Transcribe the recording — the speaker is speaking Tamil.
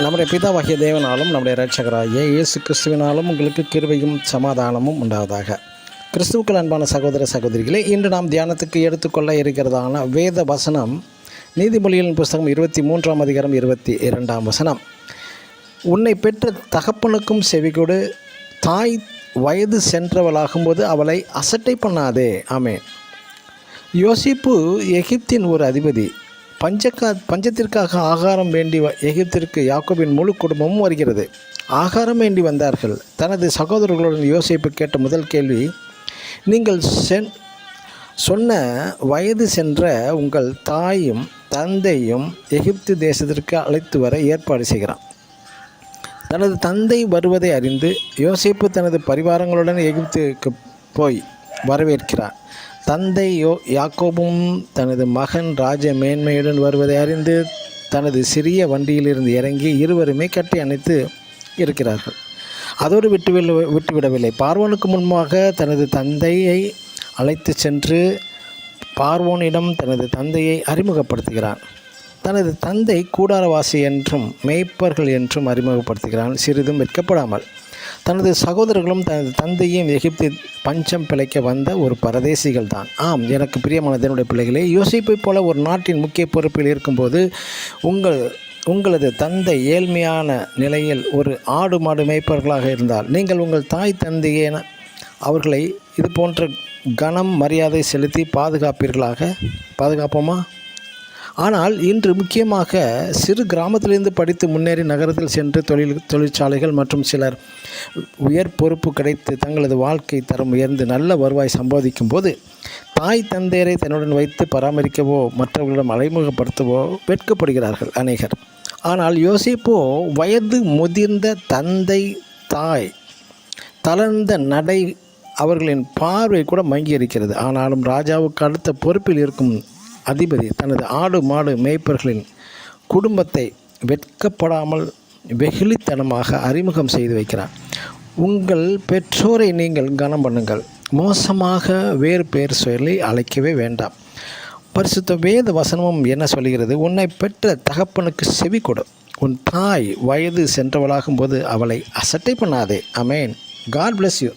நம்முடைய பிதாவாகிய தேவனாலும் நம்முடைய இரட்சகராகிய இயேசு கிறிஸ்துவினாலும் உங்களுக்கு கிருபையும் சமாதானமும் உண்டாவதாக. கிறிஸ்துவுக்கள் அன்பான சகோதர சகோதரிகளே, இன்று நாம் தியானத்துக்கு எடுத்துக்கொள்ள இருக்கிறதான வேத வசனம் நீதிமொழிகளின் புஸ்தகம் 23ஆம் அதிகாரம் 22ஆம் வசனம். உன்னை பெற்ற தகப்பனுக்கும் செவிகொடு, தாய் வயது சென்றவளாகும்போது அவளை அசட்டை பண்ணாதே. ஆமென். யோசிப்பு எகிப்தின் ஒரு அதிபதி. பஞ்சத்திற்காக ஆகாரம் வேண்டி எகிப்திற்கு யாக்கோபின் முழு குடும்பமும் வருகிறது. ஆகாரம் வேண்டி வந்தார்கள். தனது சகோதரர்களுடன் யோசிப்பு கேட்ட முதல் கேள்வி, நீங்கள் சொன்ன வயது சென்ற உங்கள் தாயும் தந்தையும் எகிப்து தேசத்திற்கு அழைத்து வர ஏற்பாடு செய்கிறான். தனது தந்தை வருவதை அறிந்து யோசிப்பு தனது பரிவாரங்களுடன் எகிப்துக்கு போய் வரவேற்கிறார். தந்தை யாக்கோபும் தனது மகன் ராஜ மேன்மையுடன் வருவதை அறிந்து தனது சிறிய வண்டியிலிருந்து இறங்கி இருவருமே கட்டி அணைத்து இருக்கிறார்கள். அதோடு விட்டுவிடவில்லை. பார்வோனுக்கு முன்பாக தனது தந்தையை அழைத்து சென்று பார்வோனிடம் தனது தந்தையை அறிமுகப்படுத்துகிறான். தனது தந்தை கூடாரவாசி என்றும் மேய்ப்பர்கள் என்றும் அறிமுகப்படுத்துகிறான், சிறிதும் வெட்கப்படாமல். தனது சகோதரர்களும் தனது தந்தையும் எகிப்தில் பஞ்சம் பிழைக்க வந்த ஒரு பரதேசிகள் தான். ஆம், எனக்கு பிரியமான தேவனுடைய பிள்ளைகளே, யோசிப்பை போல ஒரு நாட்டின் முக்கிய பொறுப்பில் இருக்கும்போது உங்களது தந்தை ஏழ்மையான நிலையில் ஒரு ஆடு மாடு மேய்ப்பவர்களாக இருந்தால் நீங்கள் உங்கள் தாய் தந்தையே அவர்களை இது போன்ற கனம் மரியாதை செலுத்தி பாதுகாப்போமா? ஆனால் இன்று முக்கியமாக சிறு கிராமத்திலிருந்து படித்து முன்னேறி நகரத்தில் சென்று தொழிற்சாலைகள் மற்றும் சிலர் உயர் பொறுப்பு கிடைத்து தங்களது வாழ்க்கை தரம் உயர்ந்து நல்ல வருவாய் சம்பாதிக்கும் போது தாய் தந்தையரை தன்னுடன் வைத்து பராமரிக்கவோ மற்றவர்களிடம் அறிமுகப்படுத்தவோ வெட்கப்படுகிறார்கள் அநேகர். ஆனால் யோசிப்போ வயது முதிர்ந்த தந்தை தாய் தளர்ந்த நடை அவர்களின் பார்வை கூட மங்கி இருக்கிறது. ஆனாலும் ராஜாவுக்கு அடுத்த பொறுப்பில் இருக்கும் அதிபதி தனது ஆடு மாடு மேய்ப்பர்களின் குடும்பத்தை வெட்கப்படாமல் வெகுளித்தனமாக அறிமுகம் செய்து வைக்கிறார். உங்கள் பெற்றோரை நீங்கள் கனம் பண்ணுங்கள், மோசமாக வேறு பேர் சொல்லி அழைக்கவே வேண்டாம். பரிசுத்த வேத வசனமும் என்ன சொல்கிறது? உன்னை பெற்ற தகப்பனுக்கு செவி கொடு, உன் தாய் வயது சென்றவளாகும் போது அவளை அசட்டை பண்ணாதே. ஆமென். God bless you.